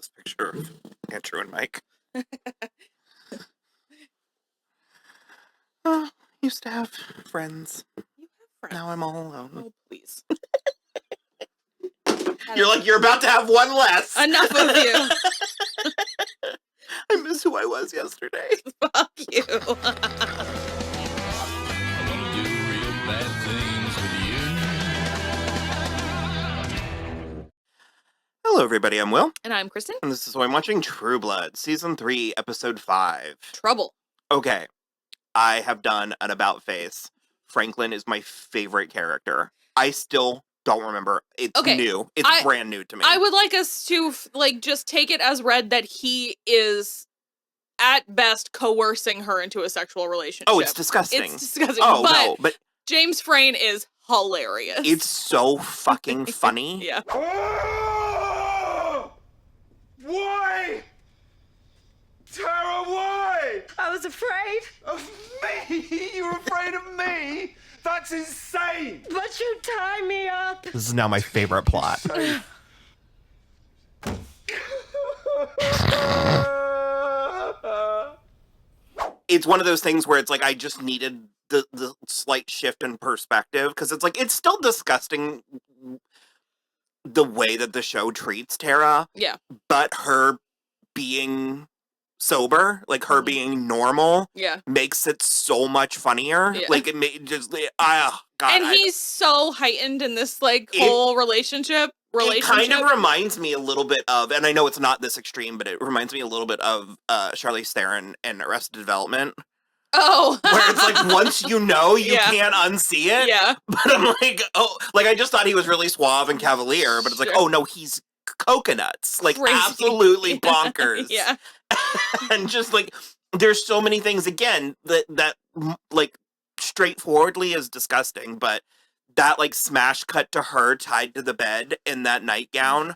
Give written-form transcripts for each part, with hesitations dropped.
this picture of Andrew and Mike. Used to have friends. You have friends. Now I'm all alone. Oh, please. You're like, you're about to have one less. Enough of you. I miss who I was yesterday. Fuck you. Hello, everybody. I'm Will. And I'm Kristen. And this is why I'm watching True Blood, Season 3, Episode 5. Trouble. Okay. I have done an about face. Franklin is my favorite character. I still don't remember. It's new. It's brand new to me. I would like us to, just take it as read that he is, at best, coercing her into a sexual relationship. Oh, it's disgusting. It's disgusting. Oh, but James Frayne is hilarious. It's so fucking funny. Yeah. Why? Tara, why? I was afraid. Of me? You were afraid of me? That's insane! But you tied me up. This is now my favorite plot. It's one of those things where it's like, I just needed the slight shift in perspective, because it's like, it's still disgusting the way that the show treats Tara. Yeah. But her being sober, like her being normal, makes it so much funnier. Yeah. Like it made just God. And he's so heightened in this whole relationship. It kind of reminds me a little bit of, and I know it's not this extreme, but it reminds me a little bit of Charlize Theron in Arrested Development. Oh. Where it's like, once you know, you can't unsee it. Yeah. But I'm like, oh, like I just thought he was really suave and cavalier, but it's like, oh no, he's coconuts. Like crazy. Absolutely bonkers. Yeah. And just like, there's so many things, again, that like straightforwardly is disgusting, but that like smash cut to her tied to the bed in that nightgown.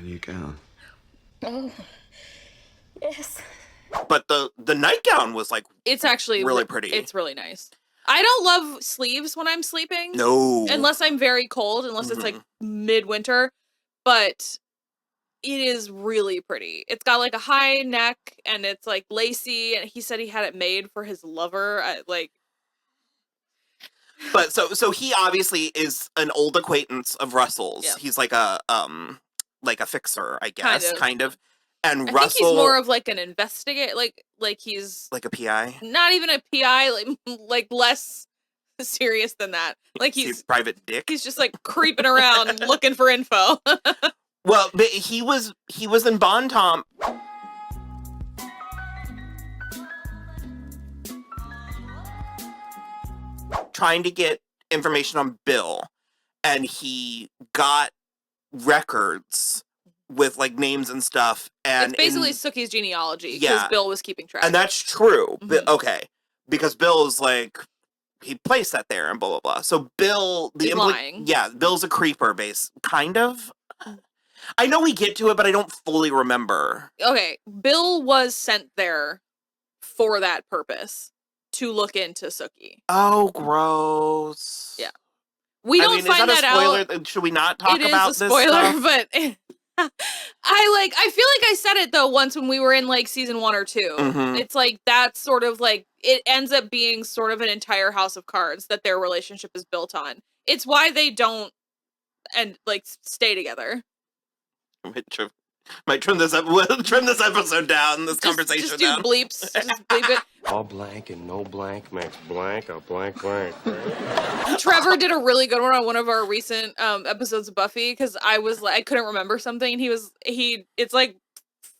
New gown. Oh, yes. But the nightgown was like, it's actually really pretty. It's really nice. I don't love sleeves when I'm sleeping. No. Unless I'm very cold, unless it's like midwinter. But it is really pretty. It's got like a high neck and it's like lacy, and he said he had it made for his lover. But so he obviously is an old acquaintance of Russell's. Yeah. He's like a fixer, I guess, kind of. And Russell, think he's more of like an investigator, like he's like a PI. Not even a PI, like less serious than that. Like he's private dick. He's just like creeping around looking for info. Well, but he was in Bon Tom. Trying to get information on Bill, and he got records with like names and stuff, and it's basically Sookie's genealogy, because Bill was keeping track. And that's true. But okay, because Bill is like, he placed that there and blah blah blah. So Bill, lying. Yeah, Bill's a creeper, kind of. I know we get to it, but I don't fully remember. Okay, Bill was sent there for that purpose, to look into Sookie. Oh, gross. Yeah. We don't find that out. Should we not talk about this? It is a spoiler, stuff? but I feel like I said it though once when we were in like season 1 or 2. Mm-hmm. It's like that's sort of like, it ends up being sort of an entire house of cards that their relationship is built on. It's why they don't stay together. Might trim this episode down, this conversation just do down. bleeps. Just bleep it. All blank and no blank makes blank a blank blank. Trevor did a really good one on one of our recent episodes of Buffy, because I was like, I couldn't remember something, and it's like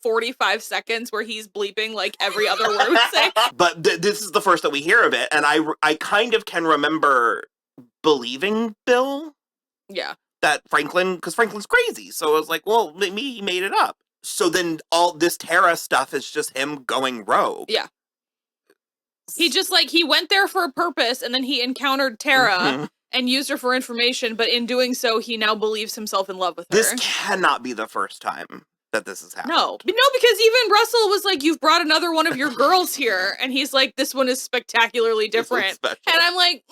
45 seconds where he's bleeping like every other word we say. But this is the first that we hear of it, and I kind of can remember believing Bill. Yeah. That because Franklin's crazy. So I was like, well, maybe he made it up. So then all this Tara stuff is just him going rogue. Yeah. He just he went there for a purpose, and then he encountered Tara and used her for information, but in doing so, he now believes himself in love with her. This cannot be the first time that this has happened. No, because even Russell was like, "You've brought another one of your girls here," and he's like, "This one is spectacularly This one's different." special. And I'm like,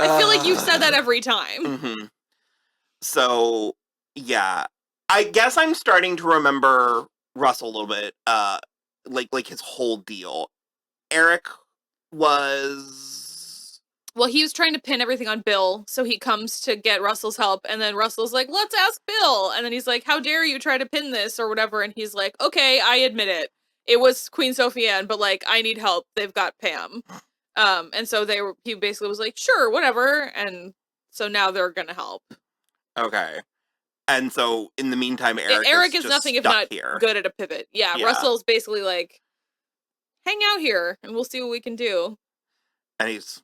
I feel like you've said that every time. Mm-hmm. So, yeah. I guess I'm starting to remember Russell a little bit, like his whole deal. Eric was... Well, he was trying to pin everything on Bill, so he comes to get Russell's help, and then Russell's like, "Let's ask Bill," and then he's like, "How dare you try to pin this," or whatever, and he's like, "Okay, I admit it. It was Queen Sophia, but like, I need help. They've got Pam." And so he basically was like, "Sure, whatever," and so now they're gonna help. Okay. And so, in the meantime, Eric is just nothing if stuck not here. good at a pivot. Yeah, Yeah. Russell's basically like, "Hang out here, and we'll see what we can do." And he's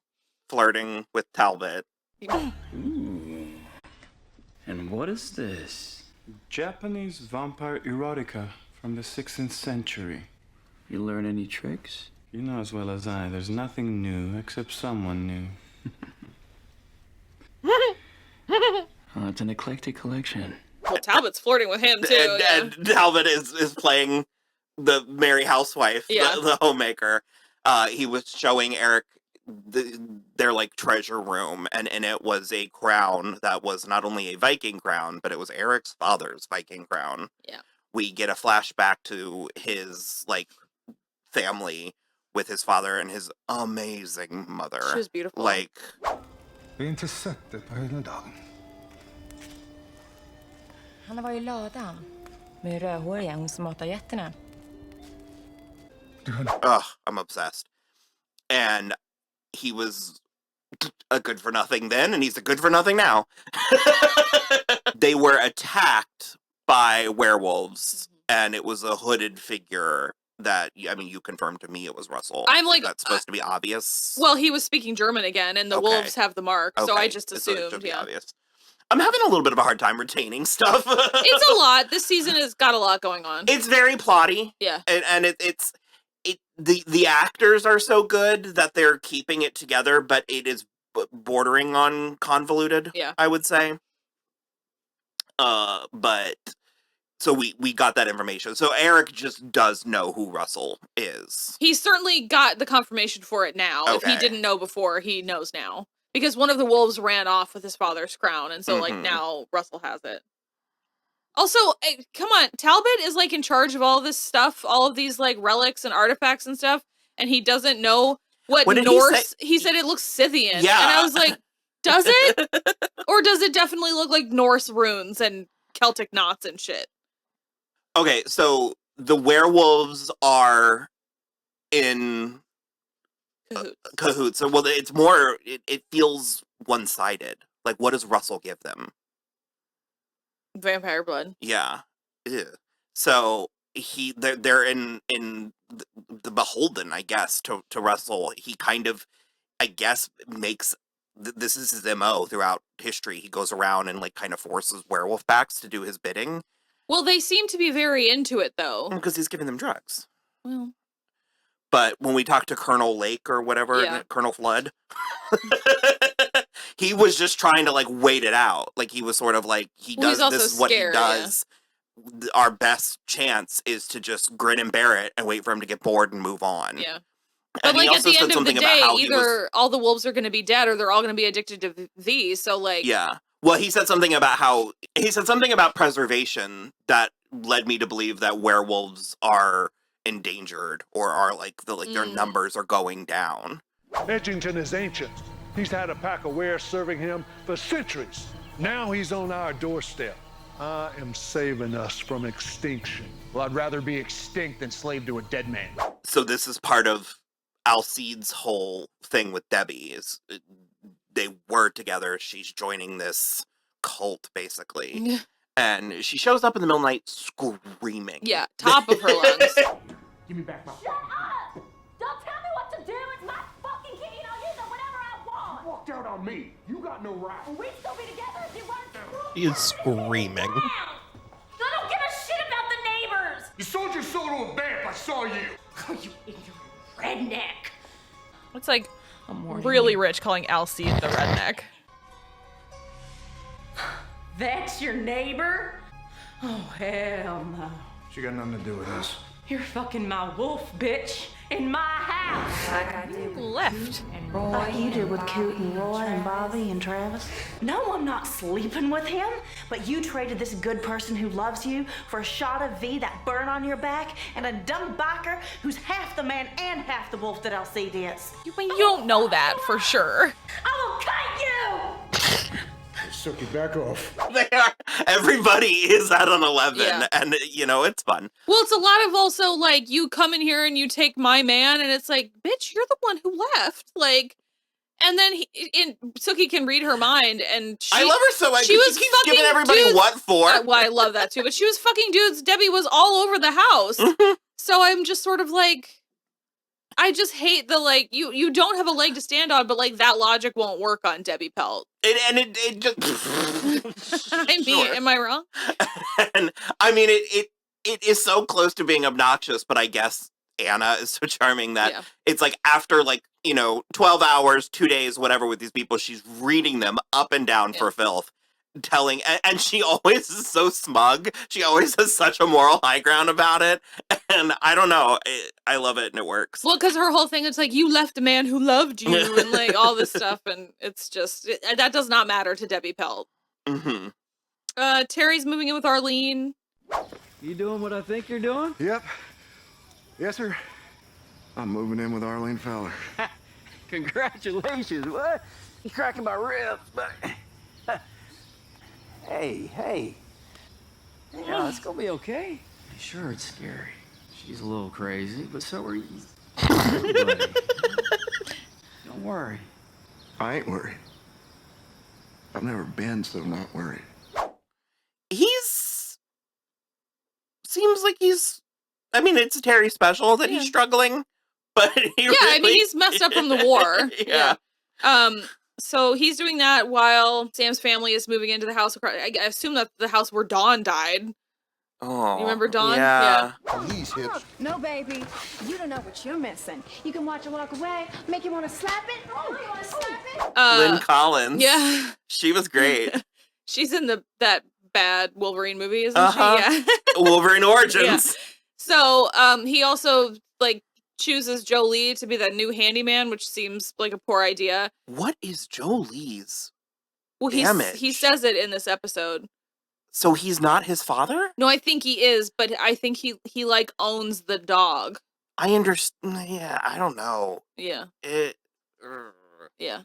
flirting with Talbot. And what is this? Japanese vampire erotica from the 16th century. You learn any tricks? You know as well as I, there's nothing new except someone new. Oh, it's an eclectic collection. Well, Talbot's flirting with him too. And Talbot is playing the merry housewife, Yeah. the homemaker. He was showing Eric their like treasure room, and in it was a crown that was not only a Viking crown, but it was Eric's father's Viking crown. Yeah. We get a flashback to his like family with his father and his amazing mother. She was beautiful. Like, Vi är inte sättet på hela dagen. Han var i ladan med rödhåriga hon som matar getterna. I'm obsessed. And he was a good for nothing then, and he's a good for nothing now. They were attacked by werewolves, and it was a hooded figure that, I mean, you confirmed to me it was Russell. I'm like, that's supposed to be obvious. Well, he was speaking German again, and the Okay. wolves have the mark, so I Okay, just so it assumed, should be yeah. obvious. I'm having a little bit of a hard time retaining stuff. It's a lot. This season has got a lot going on. It's very plotty. Yeah. And the actors are so good that they're keeping it together, but it is bordering on convoluted. Yeah. I would say. But so we got that information. So Eric just does know who Russell is. He certainly got the confirmation for it now. If he Okay. didn't know before, he knows now. Because one of the wolves ran off with his father's crown, and so, like, Mhm. now Russell has it. Also, come on, Talbot is, like, in charge of all this stuff, all of these, like, relics and artifacts and stuff, and he doesn't know what What did Norse... he He said it looks Scythian. Yeah. And I was like, does it? Or does it definitely look like Norse runes and Celtic knots and shit? Okay, so the werewolves are in cahoots. So, well, it's more, it feels one-sided. Like, what does Russell give them? Vampire blood. Yeah. Ew. So they're in the beholden, I guess, to Russell. He kind of, I guess, makes this is his MO throughout history. He goes around and like kind of forces werewolf backs to do his bidding Well, they seem to be very into it, though. because he's giving them drugs. Well, But when we talked to Colonel Lake or whatever, Yeah. Colonel Flood, he was just trying to like wait it out. Like he was sort of like Well, he's also this is what scared, he yeah. does. Our best chance is to just grin and bear it and wait for him to get bored and move on. yeah. And But, like, he at also the said end of the something about day, how he was- either all the wolves are going to be dead or they're all going to be addicted to these. So, like, Yeah. Well, he said something about preservation that led me to believe that werewolves are endangered or are like their numbers are going down. Edgington is ancient. He's had a pack of wares serving him for centuries. Now he's on our doorstep. I am saving us from extinction. Well, I'd rather be extinct than slave to a dead man. So this is part of Alcide's whole thing with Debbie is they were together. She's joining this cult basically. And she shows up in the middle of the night screaming. yeah, top of her lungs. Give me back my... Shut up! Don't tell me what to do. It's my fucking key, and I'll use it whenever I want. Walked out on me. You got no right. We'd still be together if you weren't screwed. He is screaming. I don't give a shit about the neighbors. You sold your soul to a vamp. I saw you. Oh, you ignorant redneck. It's like really rich calling Alcide the redneck. That's your neighbor? Oh, hell no. She got nothing to do with us. You're fucking my wolf, bitch, in my house. Like I did Left. and Roy. Like you did with Coot and Roy and Bobby and Travis. No, I'm not sleeping with him, but you traded this good person who loves you for a shot of V, that burn on your back, and a dumb biker who's half the man and half the wolf that Alcide is. You don't know that for sure. I will cut you! Sookie, back off. They are. Everybody is at an 11, Yeah. and you know it's fun. Well, it's a lot of also like you come in here and you take my man, and it's like, bitch, you're the one who left. Like, and then Sookie can read her mind, and I love her so much. She was keeps fucking giving everybody dudes. what for. Well, I love that too, but she was fucking dudes. Debbie was all over the house, so I'm just sort of like, I just hate the like you don't have a leg to stand on, but like that logic won't work on Debbie Pelt. It just. I mean, Sure. am I wrong? And I mean, it is so close to being obnoxious, but I guess Anna is so charming that it's like after 12 hours, 2 days, whatever with these people, she's reading them up and down for filth, telling, and she always is so smug. She always has such a moral high ground about it. And I don't know. I love it and it works. Well, because her whole thing is like, you left a man who loved you and like all this stuff. And it's just, that does not matter to Debbie Pelt. Mm-hmm. Terry's moving in with Arlene. You doing what I think you're doing? Yep. Yes, sir. I'm moving in with Arlene Fowler. Congratulations. What? You're cracking my ribs, but... Hey. Yeah, it's gonna be okay. Sure, it's scary. She's a little crazy, but so are you. Buddy. Don't worry. I ain't worried. I've never been so not worried. Seems like I mean, it's a Terry special that he's struggling, but I mean, he's messed up from the war. Yeah. So he's doing that while Sam's family is moving into the house. I assume that the house where Dawn died. Oh, you remember Dawn? Yeah. These hips. No, baby. You don't know what you're missing. You can watch it walk away, make you want to slap it. Oh, you want to slap it? Lynn Collins. Yeah. She was great. She's in that bad Wolverine movie, isn't she? Yeah. Wolverine Origins. Yeah. So he also like chooses Jolie to be that new handyman, which seems like a poor idea. What is Jolie's? Well, he says it in this episode. So he's not his father? No, I think he is, but I think he like owns the dog. I understand. Yeah, I don't know. Yeah. Yeah.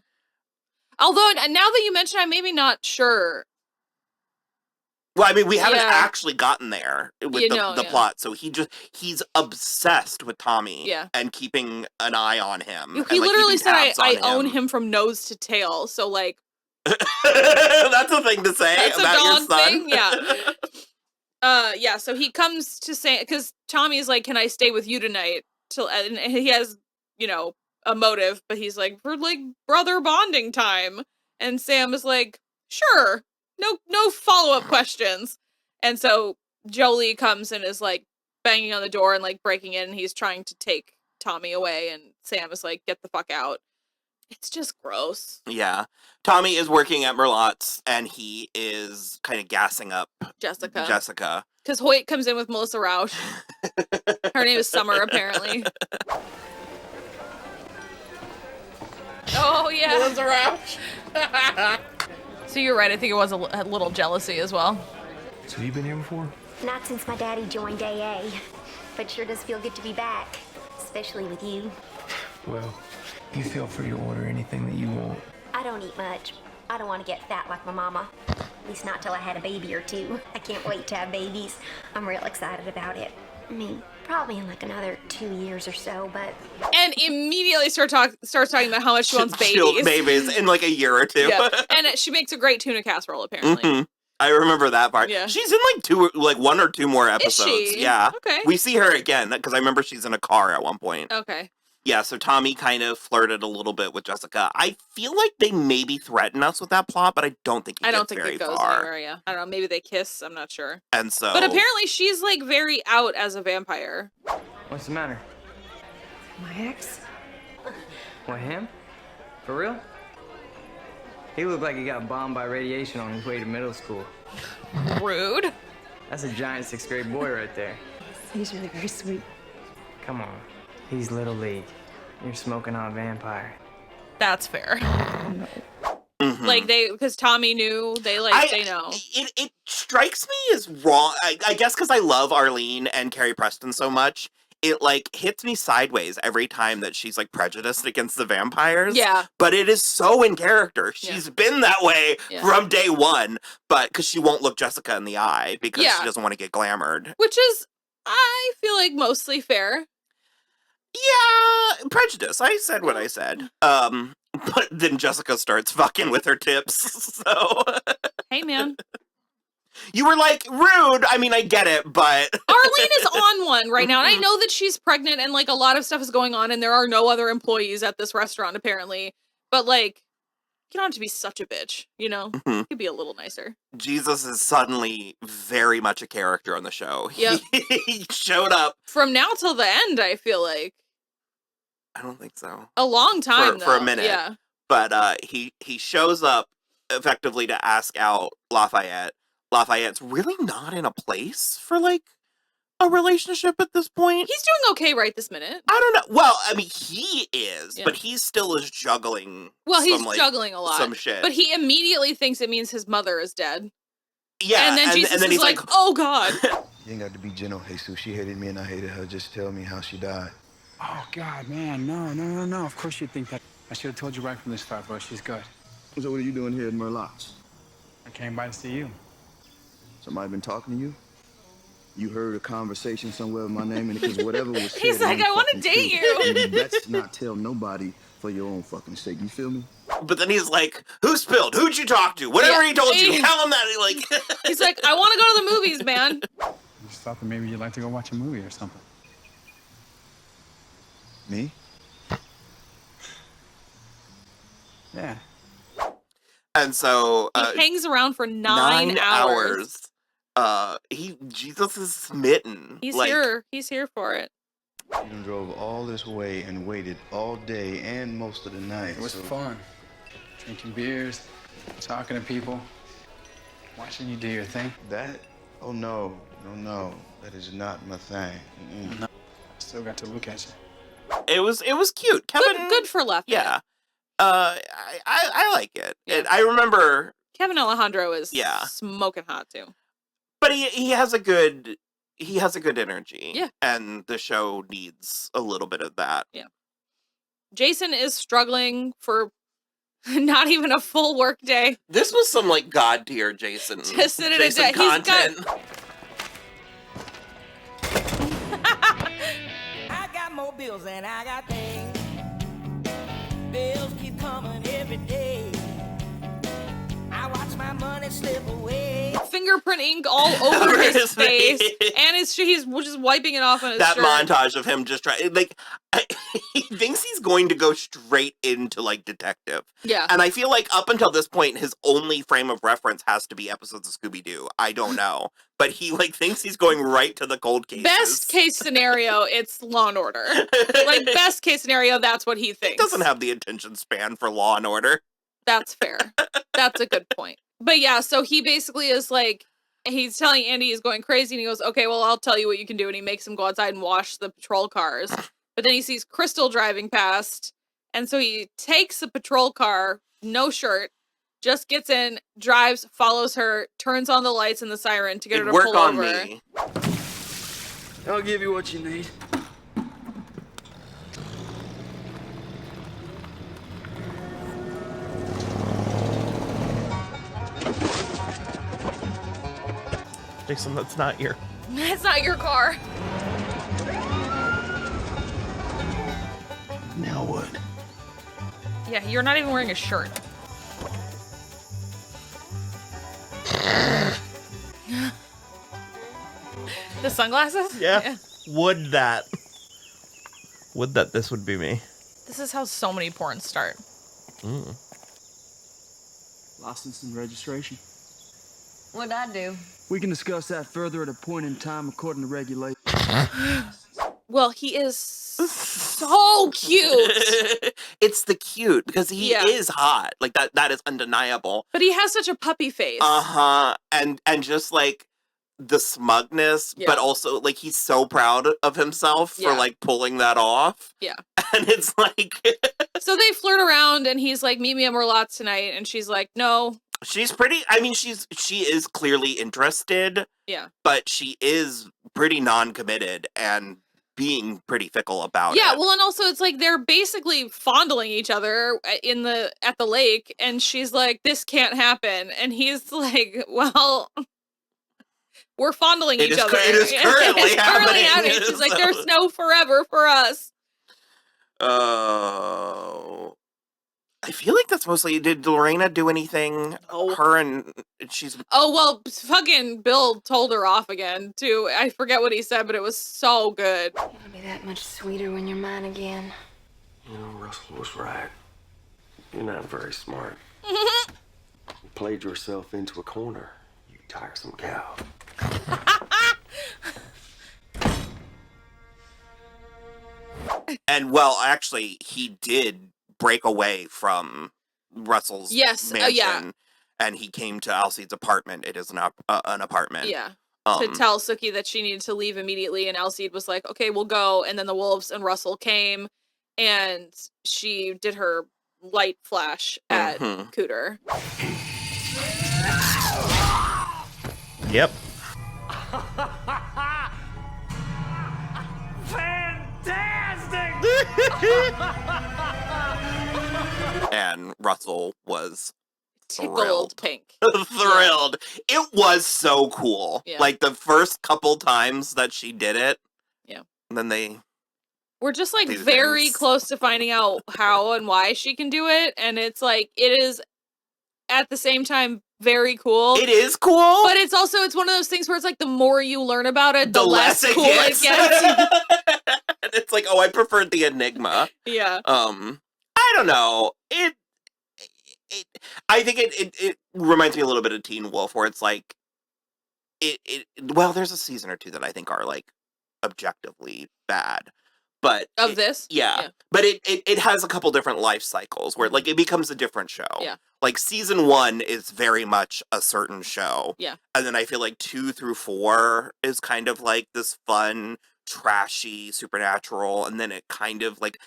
Although now that you mention, I'm maybe not sure. Well, I mean, we haven't actually gotten there with the yeah. plot, so he's obsessed with Tommy Yeah. and keeping an eye on him. He and, like, literally keeping said, tabs I on own him from nose to tail, so like... That's a thing to say That's about a your dog son. thing, yeah. So he comes to say, because Tommy's like, can I stay with you tonight? And he has, a motive, but he's like, for like brother bonding time. And Sam is like, sure. No follow-up questions. And so Jolie comes and is like banging on the door and like breaking in, and he's trying to take Tommy away, and Sam is like, get the fuck out. It's just gross. Yeah. Tommy is working at Merlotte's, and he is kind of gassing up Jessica. Because Hoyt comes in with Melissa Rauch. Her name is Summer, apparently. Oh, yeah. Melissa Rauch. So you're right. I think it was a little jealousy as well. So you been here before? Not since my daddy joined AA. But sure does feel good to be back. Especially with you. Well, you feel free to order anything that you want. I don't eat much. I don't want to get fat like my mama. At least not till I had a baby or two. I can't wait to have babies. I'm real excited about it. I mean, probably in like another 2 years or so, but... And immediately starts talking about how much she wants babies. Babies in like a year or two. Yeah. And she makes a great tuna casserole, apparently. Mm-hmm. I remember that part. Yeah. She's in like 1 or 2 more episodes. Is she? Yeah. Okay. We see her again because I remember she's in a car at one point. Okay. Yeah, so Tommy kind of flirted a little bit with Jessica. I feel like they maybe threaten us with that plot, but I don't think it goes far. Anywhere, yeah. I don't know, maybe they kiss, I'm not sure. And so... But apparently she's like very out as a vampire. What's the matter? My ex? What, him? For real? He looked like he got bombed by radiation on his way to middle school. Rude. That's a giant 6th grade boy right there. He's really very sweet. Come on. He's Little League. You're smoking on a vampire. That's fair. Mhm. Like because Tommy knew, they know. It strikes me as wrong. I guess because I love Arlene and Carrie Preston so much, it like hits me sideways every time that she's like prejudiced against the vampires. Yeah. But it is so in character. She's been that way from day one, but because she won't look Jessica in the eye because she doesn't want to get glamored. Which is, I feel like, mostly fair. Yeah, prejudice. I said what I said. But then Jessica starts fucking with her tips. So hey, man. You were like rude. I mean, I get it, but Arlene is on one right now, and I know that she's pregnant, and like a lot of stuff is going on, and there are no other employees at this restaurant apparently. But like, you don't have to be such a bitch, you know? You could be a little nicer. Jesus is suddenly very much a character on the show. Yep. He showed up From now till the end, I feel like. I don't think so. A long time, For a though. minute. Yeah. But he shows up effectively to ask out Lafayette. Lafayette's really not in a place for like a relationship at this point. He's doing okay right this minute. I don't know. Well, I mean, he is, but he still is juggling. Well, he's some, like, juggling a lot. some shit. But he immediately thinks it means his mother is dead. Yeah, And then Jesus and then is he's like, oh God. You ain't got to be gentle, Jesus. She hated me and I hated her. Just tell me how she died. Oh, God, man, no. Of course you'd think that. I should have told you right from the start, bro. She's good. So what are you doing here at Merlotte's? I came by to see you. Somebody been talking to you? You heard a conversation somewhere with my name in it, because whatever was said... He's like, I want to date you. You best not tell nobody for your own fucking sake. You feel me? But then he's like, who spilled? Who'd you talk to? Whatever he told you, tell him that. Like, he's like, I want to go to the movies, man. I just thought that maybe you'd like to go watch a movie or something. Me? Yeah. And so he hangs around for 9 hours. Jesus is smitten. He's like, here. He's here for it. You done drove all this way and waited all day and most of the night. It was fun. Drinking beers, talking to people, watching you do your thing. That? Oh, no. That is not my thing. No. I still got to look at you. It was cute. Kevin, good for Lafayette. Yeah. I like it. I remember Kevin Alejandro is smoking hot too. But he has a good energy. Yeah. And the show needs a little bit of that. Yeah. Jason is struggling for not even a full work day. This was some like god tier Jason. To sit at Jason a desk. content. I got more bills than I got things. Bills keep coming every day. I watch my money slip away. Fingerprint ink all over his face, and he's just wiping it off on his that shirt. montage of him just trying, like, he thinks he's going to go straight into like detective. Yeah. And I feel like up until this point, his only frame of reference has to be episodes of Scooby-Doo. I don't know, but he like thinks he's going right to the cold cases. Best case scenario, it's Law and Order. Like best case scenario, that's what he thinks. He doesn't have the attention span for Law and Order. That's fair. That's a good point. But yeah, so he basically is like, he's telling Andy he's going crazy, and he goes, okay, well, I'll tell you what you can do. And he makes him go outside and wash the patrol cars. But then he sees Crystal driving past, and so he takes a patrol car, no shirt, just gets in, drives, follows her, turns on the lights and the siren to get her to pull over. Me. I'll give you what you need. Jason, that's not your... It's not your car. Now what? Yeah, you're not even wearing a shirt. The sunglasses? Yeah. Would that this would be me. This is how so many porns start. License and registration. What'd I do? We can discuss that further at a point in time according to regulations. Well, he is so cute. It's the cute because he is hot. Like that is undeniable. But he has such a puppy face. Uh-huh. And just like the smugness, but also like he's so proud of himself for like pulling that off. Yeah. And it's like so they flirt around and he's like, meet me at Merlotte's tonight, and she's like, no. She's pretty, I mean, she is clearly interested. Yeah. But she is pretty non-committed and being pretty fickle about it. Yeah, well, and also it's like they're basically fondling each other at the lake, and she's like, this can't happen. And he's like, well, we're fondling each other. It is currently happening. She's like, there's no forever for us. Oh. I feel like that's mostly, did Lorena do anything? Her and she's... Oh, well, fucking Bill told her off again, too. I forget what he said, but it was so good. It'll be that much sweeter when you're mine again. You know, Russell was right. You're not very smart. You played yourself into a corner, you tiresome cow. And, well, actually, he did break away from Russell's mansion, and he came to Alcide's apartment. It is an apartment. Yeah. To tell Sookie that she needed to leave immediately, and Alcide was like, okay, we'll go. And then the wolves and Russell came, and she did her light flash at Cooter. Yep. And Russell was tickled pink. Thrilled. It was so cool. Yeah. Like the first couple times that she did it. Yeah. And then we're just like very close to finding out how and why she can do it. And it's like, it is at the same time very cool. It is cool. But it's also, it's one of those things where it's like the more you learn about it, the less cool it gets. And it's like, oh, I preferred the Enigma. Yeah. I don't know. I think it reminds me a little bit of Teen Wolf, where it's like, well, there's a season or two that I think are like objectively bad, but of this, yeah. But it has a couple different life cycles where like it becomes a different show. Yeah. Like season 1 is very much a certain show. Yeah. And then I feel like 2 through 4 is kind of like this fun, trashy supernatural, and then it kind of like.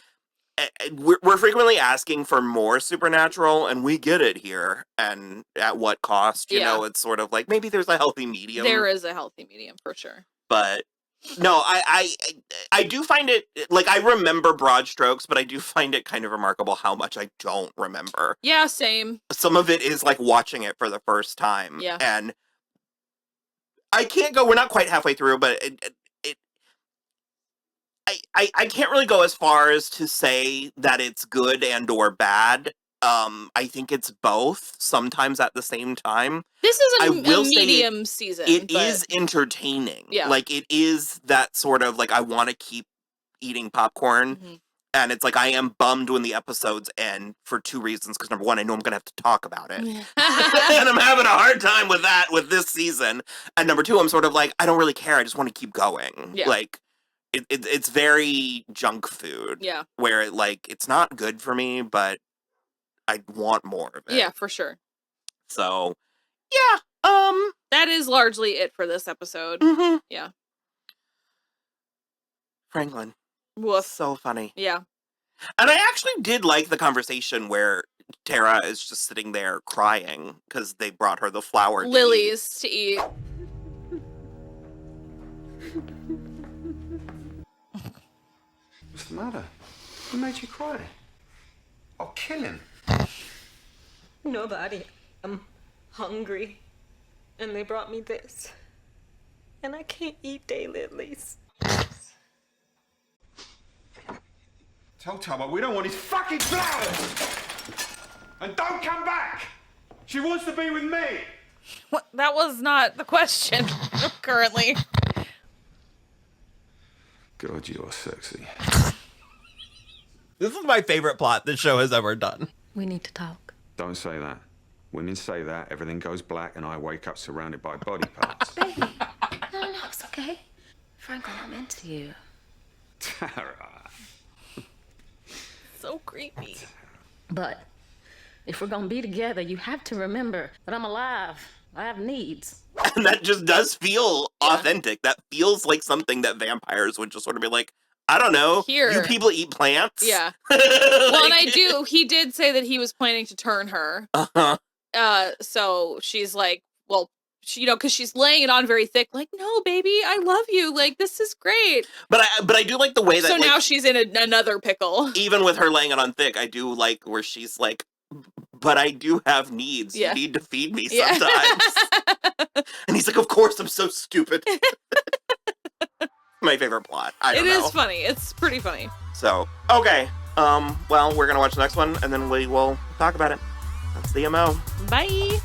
We're frequently asking for more supernatural, and we get it here. And at what cost? You know, it's sort of like maybe there's a healthy medium. There is a healthy medium for sure. But no, I do find it like I remember broad strokes, but I do find it kind of remarkable how much I don't remember. Yeah, same. Some of it is like watching it for the first time. Yeah, and I can't go. We're not quite halfway through, but I can't really go as far as to say that it's good and or bad. I think it's both, sometimes at the same time. This is a medium season. It is entertaining. Yeah. Like, it is that sort of, like, I want to keep eating popcorn. Mm-hmm. And it's like, I am bummed when the episodes end for 2 reasons. Because number 1, I know I'm going to have to talk about it. And I'm having a hard time with that with this season. And number 2, I'm sort of like, I don't really care. I just want to keep going. Yeah. Like, it's very junk food. Yeah. Where, like, it's not good for me, but I want more of it. Yeah, for sure. So, yeah. That is largely it for this episode. Mm-hmm. Yeah. Franklin. Woof. So funny. Yeah. And I actually did like the conversation where Tara is just sitting there crying because they brought her the flower lilies to eat. What's the matter? Who made you cry? I'll kill him. Nobody. I'm hungry. And they brought me this. And I can't eat daylilies. Tell Tubbo we don't want his fucking flowers! And don't come back! She wants to be with me! What? That was not the question, currently. God, you're sexy. This is my favorite plot this show has ever done. We need to talk. Don't say that. Women say that, everything goes black, and I wake up surrounded by body parts. Baby. No, it's okay. Franklin, I'm into you. Tara. So creepy. But if we're gonna be together, you have to remember that I'm alive. I have needs. And that just does feel authentic. That feels like something that vampires would just sort of be like, I don't know. Here. You people eat plants? Yeah. Well, and he did say that he was planning to turn her. Uh-huh. So she's like, well, she, because she's laying it on very thick, like, no, baby, I love you. Like, this is great. But I do like the way that, so now she's in another pickle. Even with her laying it on thick, I do like where she's like, but I do have needs. Yeah. You need to feed me sometimes. And he's like, of course, I'm so stupid. My favorite plot. I don't know. It is funny. It's pretty funny. So, okay. Well, we're going to watch the next one, and then we will talk about it. That's the MO. Bye.